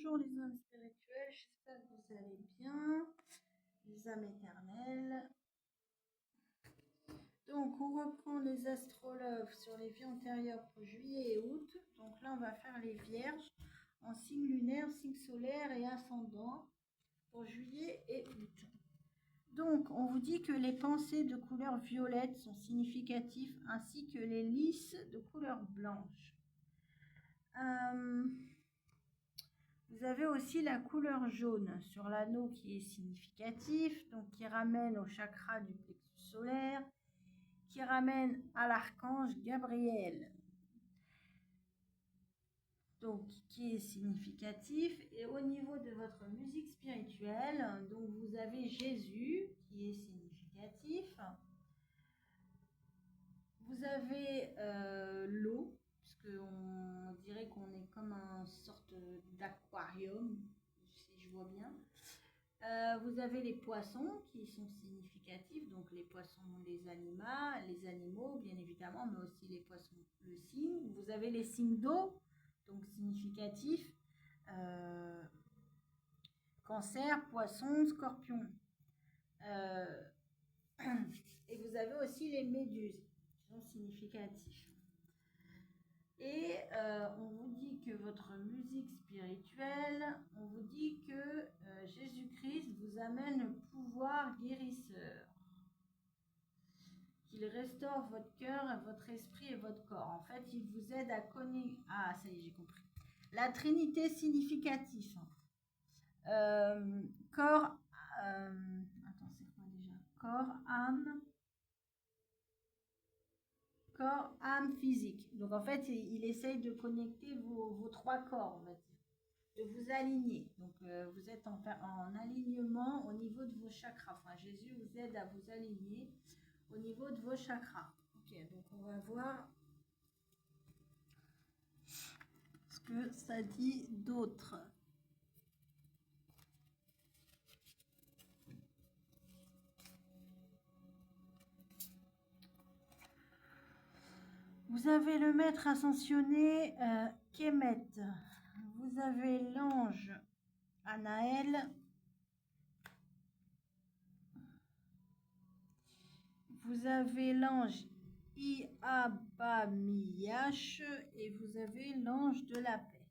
Bonjour les âmes spirituelles, j'espère que vous allez bien, les âmes éternelles. Donc on reprend les astrologues sur les vies antérieures pour juillet et août. Donc là on va faire les vierges en signe lunaire, signe solaire et ascendant pour juillet et août. Donc on vous dit que les pensées de couleur violette sont significatives ainsi que les lys de couleur blanche. Vous avez aussi la couleur jaune sur l'anneau qui est significatif, donc qui ramène au chakra du plexus solaire, qui ramène à l'archange Gabriel, donc qui est significatif. Et au niveau de votre musique spirituelle, donc vous avez Jésus qui est significatif. Vous avez l'eau, puisqu'on dirait qu'on est comme une sorte d'aquarium, si je vois bien. Vous avez les poissons qui sont significatifs, donc les poissons, les animaux bien évidemment, mais aussi les poissons, le signe. Vous avez les signes d'eau, donc significatifs, cancer, poisson, scorpion. Et vous avez aussi les méduses qui sont significatifs. Et on vous dit que votre musique spirituelle, on vous dit que Jésus-Christ vous amène le pouvoir guérisseur, qu'il restaure votre cœur, votre esprit et votre corps. En fait, il vous aide à connaître... Ah, ça y est, j'ai compris. La Trinité significative. Corps... attends, c'est quoi déjà? Corps, âme, physique. Donc en fait, il essaye de connecter vos trois corps, on va dire, de vous aligner. Donc vous êtes en alignement au niveau de vos chakras. Enfin, Jésus vous aide à vous aligner au niveau de vos chakras. Ok, donc on va voir ce que ça dit d'autre. Vous avez le maître ascensionné Kemet. Vous avez l'ange Anaël. Vous avez l'ange Iabamiyash et vous avez l'ange de la paix.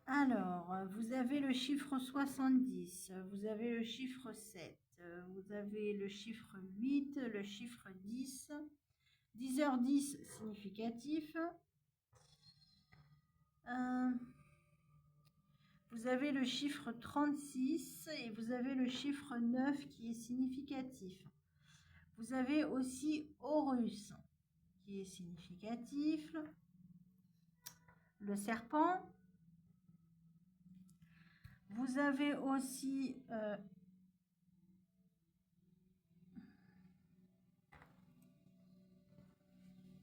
Alors, vous avez le chiffre 70, vous avez le chiffre 7, vous avez le chiffre 8, le chiffre 10, 10h10 significatif. Vous avez le chiffre 36 et vous avez le chiffre 9 qui est significatif. Vous avez aussi Horus qui est significatif. Le serpent. Vous avez aussi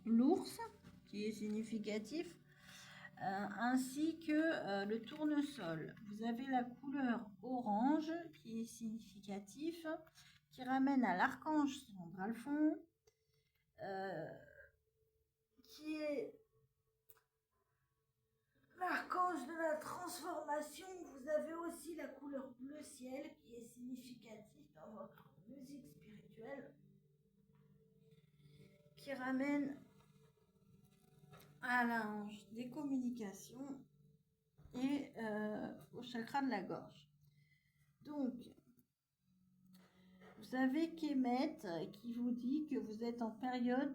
l'ours qui est significatif, ainsi que le tournesol. Vous avez la couleur orange qui est significatif, qui ramène à l'archange Sandralphon, qui est l'archange de la transformation. Vous avez aussi la couleur bleu ciel qui est significative dans votre musique spirituelle, qui ramène à l'ange des communications et au chakra de la gorge. Donc, vous avez Kemet qui vous dit que vous êtes en période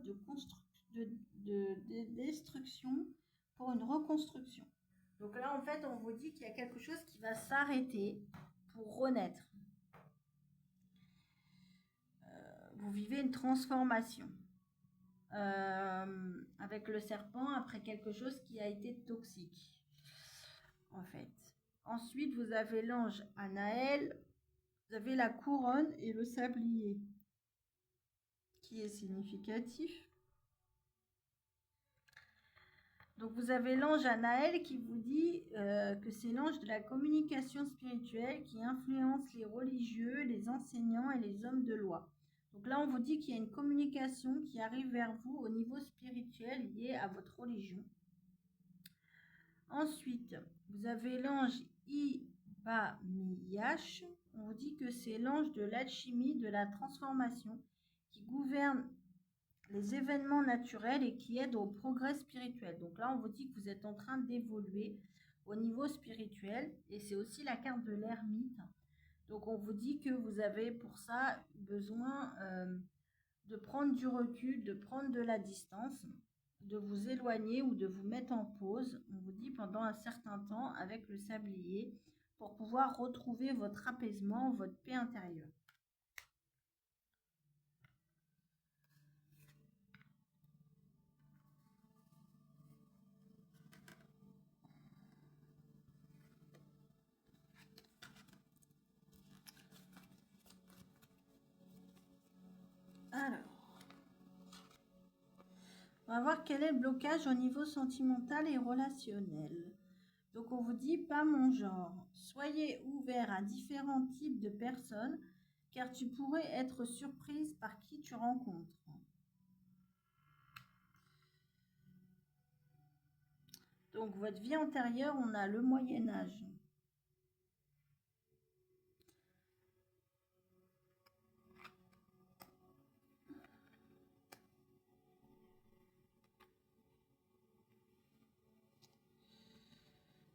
de destruction pour une reconstruction. Donc là, en fait, on vous dit qu'il y a quelque chose qui va s'arrêter pour renaître. Vous vivez une transformation avec le serpent après quelque chose qui a été toxique, en fait. Ensuite, vous avez l'ange Anaël, vous avez la couronne et le sablier qui est significatif. Donc vous avez l'ange Anaël qui vous dit que c'est l'ange de la communication spirituelle qui influence les religieux, les enseignants et les hommes de loi. Donc là on vous dit qu'il y a une communication qui arrive vers vous au niveau spirituel lié à votre religion. Ensuite, vous avez l'ange Ibamiyash. On vous dit que c'est l'ange de l'alchimie, de la transformation, qui gouverne les événements naturels et qui aide au progrès spirituel. Donc là, on vous dit que vous êtes en train d'évoluer au niveau spirituel et c'est aussi la carte de l'ermite. Donc on vous dit que vous avez pour ça besoin de prendre du recul, de prendre de la distance, de vous éloigner ou de vous mettre en pause, on vous dit pendant un certain temps avec le sablier pour pouvoir retrouver votre apaisement, votre paix intérieure. Alors, on va voir quel est le blocage au niveau sentimental et relationnel. Donc on vous dit pas mon genre. Soyez ouvert à différents types de personnes car tu pourrais être surprise par qui tu rencontres. Donc votre vie antérieure, on a le Moyen Âge.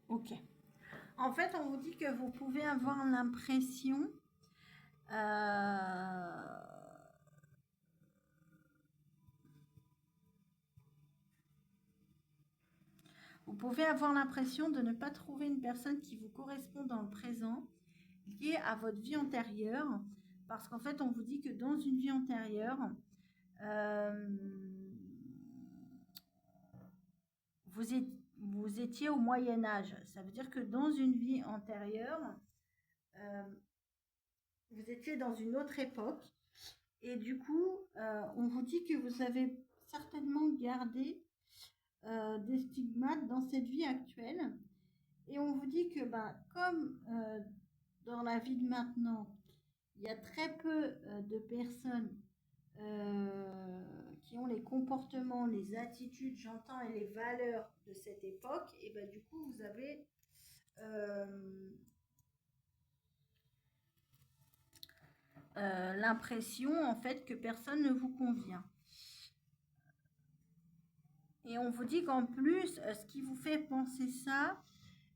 Ok. En fait, on vous dit que vous pouvez avoir l'impression vous pouvez avoir l'impression de ne pas trouver une personne qui vous correspond dans le présent liée à votre vie antérieure parce qu'en fait, on vous dit que dans une vie antérieure, vous étiez au Moyen Âge. Ça veut dire que dans une vie antérieure, vous étiez dans une autre époque. Et du coup, on vous dit que vous avez certainement gardé des stigmates dans cette vie actuelle. Et on vous dit que comme dans la vie de maintenant, il y a très peu de personnes qui ont les comportements, les attitudes, j'entends, et les valeurs de cette époque, et du coup, vous avez l'impression en fait que personne ne vous convient. Et on vous dit qu'en plus, ce qui vous fait penser ça,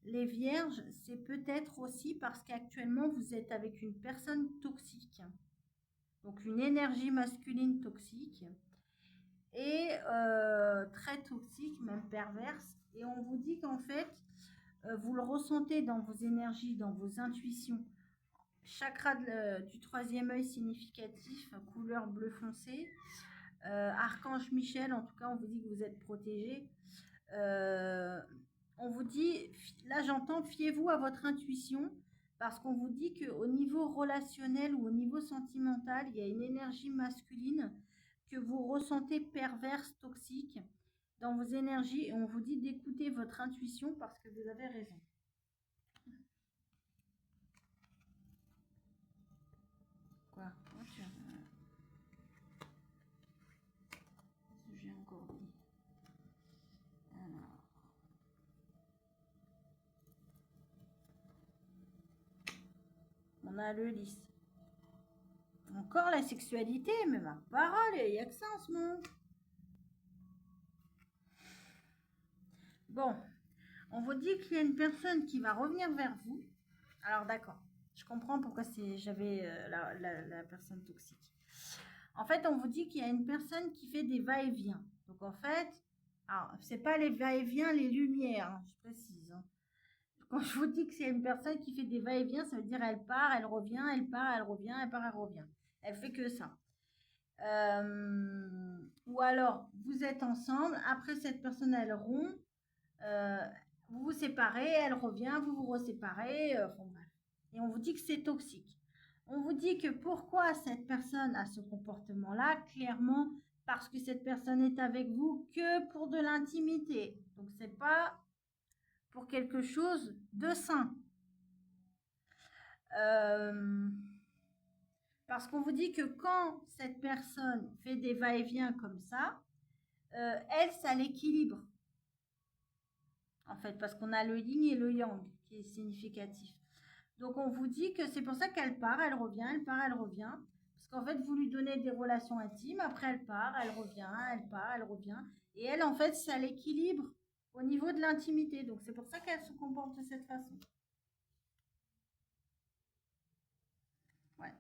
les vierges, c'est peut-être aussi parce qu'actuellement vous êtes avec une personne toxique. Donc une énergie masculine toxique et très toxique, même perverse. Et on vous dit qu'en fait, vous le ressentez dans vos énergies, dans vos intuitions. Chakra du troisième œil significatif, couleur bleu foncé. Archange Michel, en tout cas, on vous dit que vous êtes protégé. On vous dit, là j'entends, fiez-vous à votre intuition, parce qu'on vous dit qu'au niveau relationnel ou au niveau sentimental, il y a une énergie masculine que vous ressentez perverse, toxique dans vos énergies, et on vous dit d'écouter votre intuition parce que vous avez raison. Quoi? J'ai encore dit. Alors. On a le lys. Encore la sexualité, mais ma parole, il n'y a que ça en ce moment. Bon, on vous dit qu'il y a une personne qui va revenir vers vous. Alors d'accord, je comprends pourquoi j'avais la personne toxique. En fait, on vous dit qu'il y a une personne qui fait des va-et-vient. Donc en fait, alors c'est pas les va-et-vient, les lumières, hein, je précise. Hein. Quand je vous dis que c'est une personne qui fait des va-et-vient, ça veut dire elle part, elle revient, elle part, elle revient, elle part, elle revient. Elle fait que ça. Ou alors, vous êtes ensemble, après cette personne, elle rompt, vous vous séparez, elle revient, vous vous reséparez, enfin bref. Et on vous dit que c'est toxique. On vous dit que pourquoi cette personne a ce comportement-là, clairement, parce que cette personne est avec vous que pour de l'intimité. Donc, c'est pas pour quelque chose de sain. Parce qu'on vous dit que quand cette personne fait des va-et-vient comme ça, elle, ça l'équilibre. en fait, parce qu'on a le yin et le yang qui est significatif. Donc on vous dit que c'est pour ça qu'elle part, elle revient, elle part, elle revient. Parce qu'en fait, vous lui donnez des relations intimes, après elle part, elle revient, elle part, elle revient. Et elle, en fait, ça l'équilibre au niveau de l'intimité. Donc c'est pour ça qu'elle se comporte de cette façon. Ouais.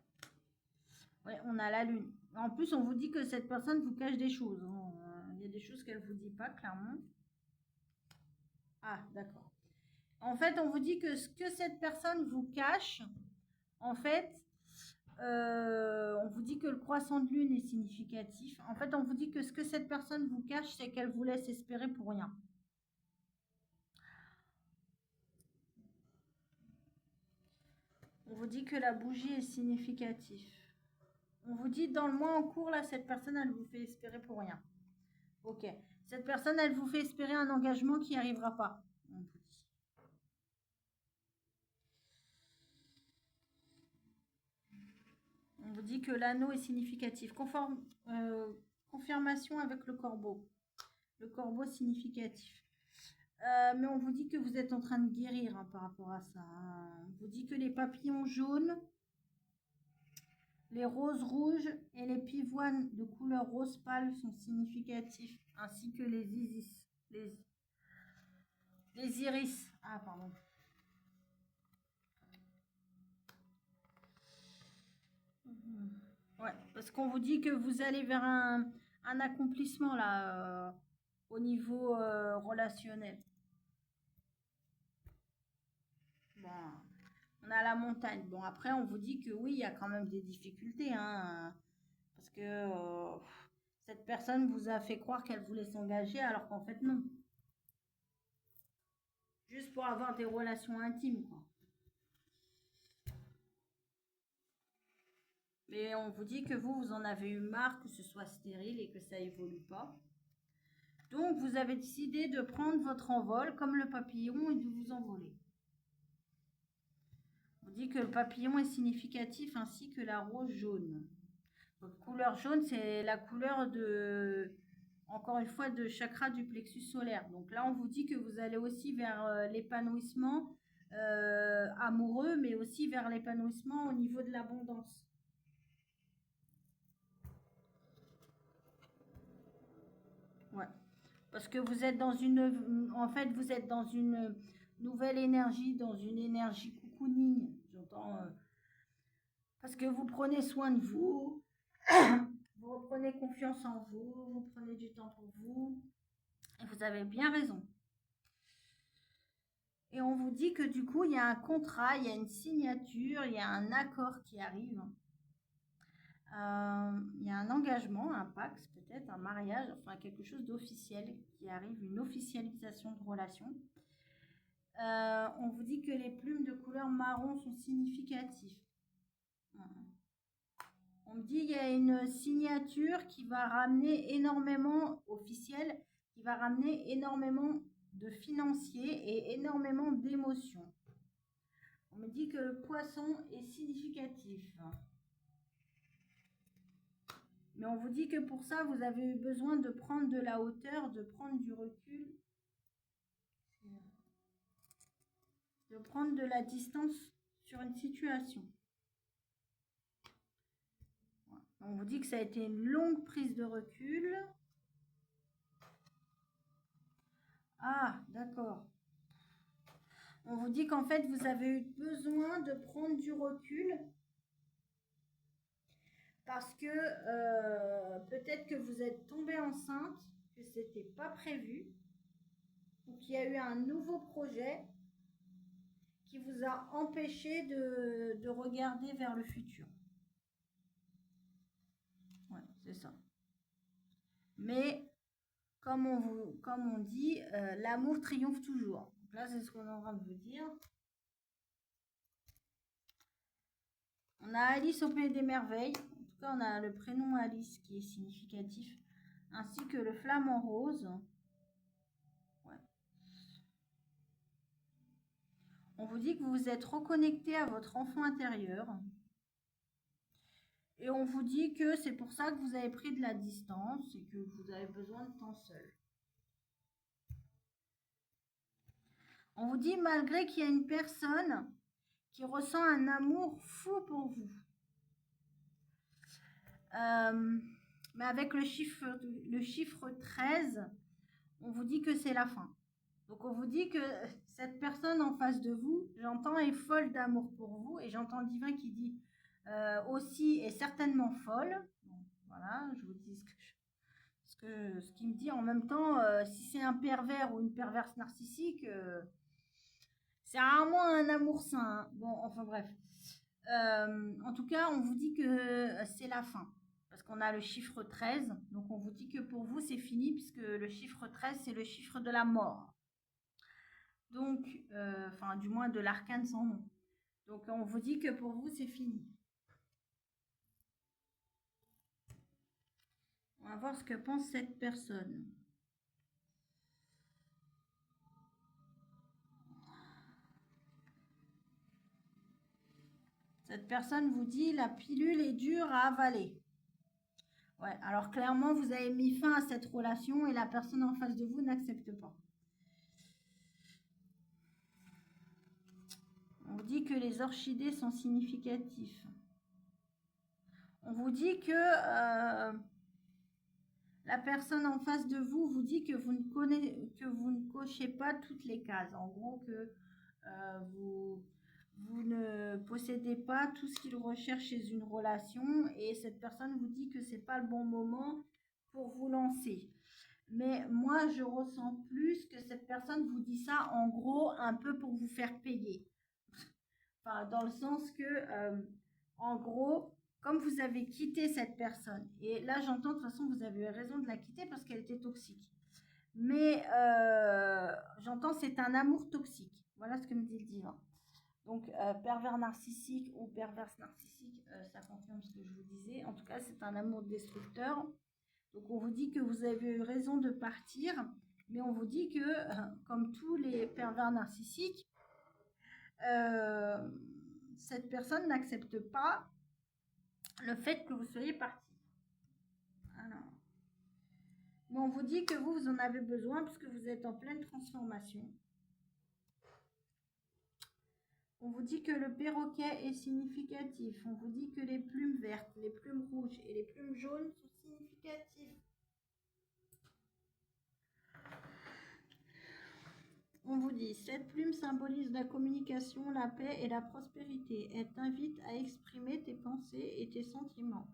Ouais, on a la lune. En plus, on vous dit que cette personne vous cache des choses, hein. Il y a des choses qu'elle vous dit pas, clairement. Ah, d'accord. En fait, on vous dit que ce que cette personne vous cache, en fait, on vous dit que le croissant de lune est significatif. En fait, on vous dit que ce que cette personne vous cache, c'est qu'elle vous laisse espérer pour rien. On vous dit que la bougie est significative. On vous dit dans le mois en cours, là, cette personne, elle vous fait espérer pour rien. Ok. Cette personne, elle vous fait espérer un engagement qui n'y arrivera pas. On vous dit. On vous dit que l'anneau est significatif. Confirmation avec le corbeau. Le corbeau significatif. Mais on vous dit que vous êtes en train de guérir, hein, par rapport à ça, hein. On vous dit que les papillons jaunes, les roses rouges et les pivoines de couleur rose pâle sont significatifs, ainsi que les iris. Les iris. Ah, pardon. Ouais, parce qu'on vous dit que vous allez vers un accomplissement là, au niveau relationnel. Bon, on a la montagne. Bon, après, on vous dit que oui, il y a quand même des difficultés, hein, parce que cette personne vous a fait croire qu'elle voulait s'engager alors qu'en fait, non. Juste pour avoir des relations intimes, quoi. Mais on vous dit que vous en avez eu marre que ce soit stérile et que ça évolue pas. Donc, vous avez décidé de prendre votre envol comme le papillon et de vous envoler. On dit que le papillon est significatif ainsi que la rose jaune. Donc, couleur jaune, c'est la couleur de, encore une fois, de chakra du plexus solaire. Donc là, on vous dit que vous allez aussi vers l'épanouissement amoureux, mais aussi vers l'épanouissement au niveau de l'abondance. Ouais. Parce que vous êtes dans en fait, vous êtes dans une nouvelle énergie, dans une énergie cocooning. J'entends, parce que vous prenez soin de vous, vous reprenez confiance en vous, vous prenez du temps pour vous, et vous avez bien raison. Et on vous dit que du coup, il y a un contrat, il y a une signature, il y a un accord qui arrive. Il y a un engagement, un pacte peut-être, un mariage, enfin quelque chose d'officiel qui arrive, une officialisation de relation. On vous dit que les plumes de couleur marron sont significatives. On me dit qu'il y a une signature qui va ramener énormément, officielle, qui va ramener énormément de financiers et énormément d'émotions. On me dit que le poisson est significatif. Mais on vous dit que pour ça, vous avez eu besoin de prendre de la hauteur, de prendre du recul, de prendre de la distance sur une situation. On vous dit que ça a été une longue prise de recul. Ah, d'accord. On vous dit qu'en fait, vous avez eu besoin de prendre du recul parce que peut-être que vous êtes tombée enceinte, que c'était pas prévu, ou qu'il y a eu un nouveau projet qui vous a empêché de regarder vers le futur. Ouais, c'est ça. Mais comme on dit, l'amour triomphe toujours. Donc là, c'est ce qu'on est en train de vous dire. On a Alice au pays des merveilles. En tout cas, on a le prénom Alice qui est significatif, ainsi que le flamant rose. Ouais. On vous dit que vous vous êtes reconnecté à votre enfant intérieur. Et on vous dit que c'est pour ça que vous avez pris de la distance et que vous avez besoin de temps seul. On vous dit malgré qu'il y a une personne qui ressent un amour fou pour vous. Mais avec le chiffre 13, on vous dit que c'est la fin. Donc on vous dit que cette personne en face de vous, j'entends, est folle d'amour pour vous. Et j'entends le divin qui dit aussi est certainement folle. Donc, voilà, je vous dis ce qu'il me dit. En même temps, si c'est un pervers ou une perverse narcissique, c'est rarement un amour sain, hein. Bon, enfin bref. En tout cas, on vous dit que c'est la fin. Parce qu'on a le chiffre 13. Donc on vous dit que pour vous, c'est fini, puisque le chiffre 13, c'est le chiffre de la mort. Donc, enfin, du moins de l'arcane sans nom. Donc on vous dit que pour vous, c'est fini. On va voir ce que pense cette personne. Cette personne vous dit la pilule est dure à avaler. Ouais, alors clairement, vous avez mis fin à cette relation et la personne en face de vous n'accepte pas. On vous dit que les orchidées sont significatifs. On vous dit que la personne en face de vous vous dit que vous ne cochez pas toutes les cases. En gros, que vous ne possédez pas tout ce qu'il recherche chez une relation et cette personne vous dit que c'est pas le bon moment pour vous lancer. Mais moi, je ressens plus que cette personne vous dit ça en gros un peu pour vous faire payer. Enfin, dans le sens que, en gros, comme vous avez quitté cette personne, et là j'entends de toute façon vous avez eu raison de la quitter parce qu'elle était toxique. Mais j'entends c'est un amour toxique. Voilà ce que me dit le divin. Donc pervers narcissique ou perverse narcissique, ça confirme ce que je vous disais. En tout cas, c'est un amour destructeur. Donc on vous dit que vous avez eu raison de partir, mais on vous dit que, comme tous les pervers narcissiques, cette personne n'accepte pas le fait que vous soyez parti. Alors, mais on vous dit que vous en avez besoin puisque vous êtes en pleine transformation. On vous dit que le perroquet est significatif. On vous dit que les plumes vertes, les plumes rouges et les plumes jaunes sont significatives. On vous dit, cette plume symbolise la communication, la paix et la prospérité. Elle t'invite à exprimer tes pensées et tes sentiments.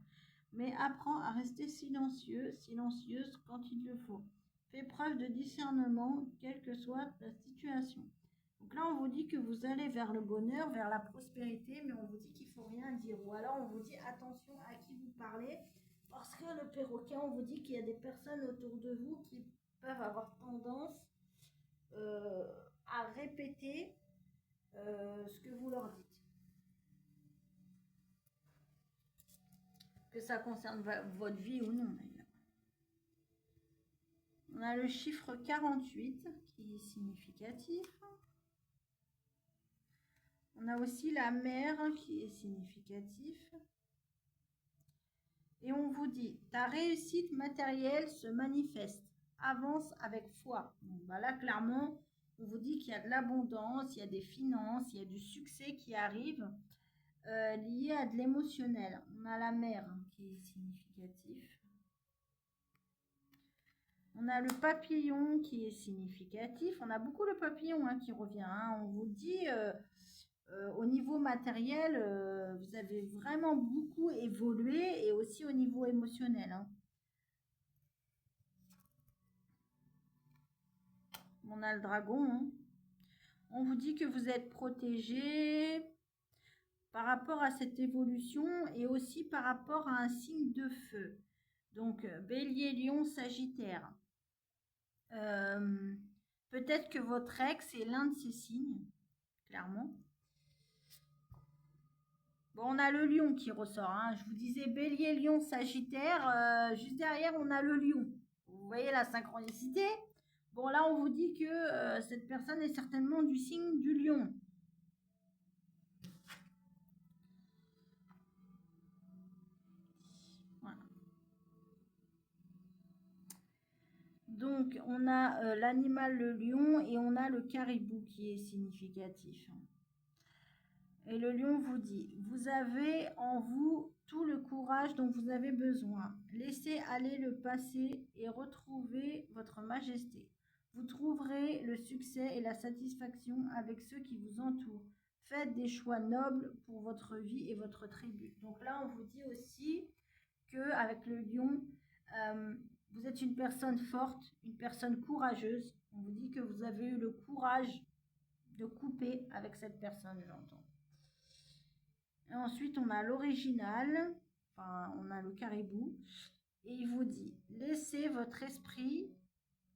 Mais apprends à rester silencieux, silencieuse quand il le faut. Fais preuve de discernement, quelle que soit la situation. Donc là, on vous dit que vous allez vers le bonheur, vers la prospérité, mais on vous dit qu'il ne faut rien dire. Ou alors, on vous dit attention à qui vous parlez, parce que le perroquet, on vous dit qu'il y a des personnes autour de vous qui peuvent avoir tendance à répéter ce que vous leur dites. Que ça concerne votre vie ou non, d'ailleurs. On a le chiffre 48 qui est significatif. On a aussi la mer qui est significatif. Et on vous dit, ta réussite matérielle se manifeste. Avance avec foi. Donc, bah là, clairement, on vous dit qu'il y a de l'abondance, il y a des finances, il y a du succès qui arrive lié à de l'émotionnel. On a la mer qui est significatif. On a le papillon qui est significatif. On a beaucoup le papillon qui revient. On vous dit, au niveau matériel, vous avez vraiment beaucoup évolué et aussi au niveau émotionnel. On a le dragon. On vous dit que vous êtes protégé par rapport à cette évolution et aussi par rapport à un signe de feu. Donc, Bélier, Lion, Sagittaire. Peut-être que votre ex est l'un de ces signes, clairement. Bon, on a le lion qui ressort. Je vous disais Bélier, Lion, Sagittaire. Juste derrière, on a le lion. Vous voyez la synchronicité? Bon, là, on vous dit que cette personne est certainement du signe du lion. Donc, on a l'animal, le lion, et on a le caribou qui est significatif. Et le lion vous dit, vous avez en vous tout le courage dont vous avez besoin. Laissez aller le passé et retrouvez votre majesté. Vous trouverez le succès et la satisfaction avec ceux qui vous entourent. Faites des choix nobles pour votre vie et votre tribu. Donc là, on vous dit aussi qu'avec le lion, vous êtes une personne forte, une personne courageuse. On vous dit que vous avez eu le courage de couper avec cette personne, j'entends. Et ensuite, on a l'original, enfin, on a le caribou, et il vous dit, laissez votre esprit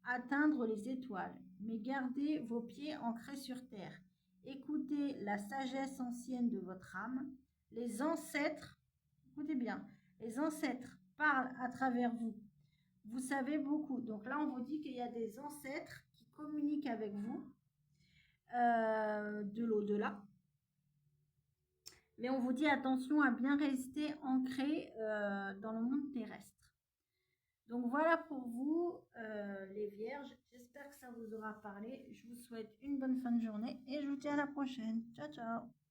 atteindre les étoiles, mais gardez vos pieds ancrés sur terre. Écoutez la sagesse ancienne de votre âme. Les ancêtres, écoutez bien, les ancêtres parlent à travers vous. Vous savez beaucoup. Donc là, on vous dit qu'il y a des ancêtres qui communiquent avec vous de l'au-delà. Mais on vous dit attention à bien rester ancré dans le monde terrestre. Donc voilà pour vous, les vierges. J'espère que ça vous aura parlé. Je vous souhaite une bonne fin de journée et je vous dis à la prochaine. Ciao, ciao.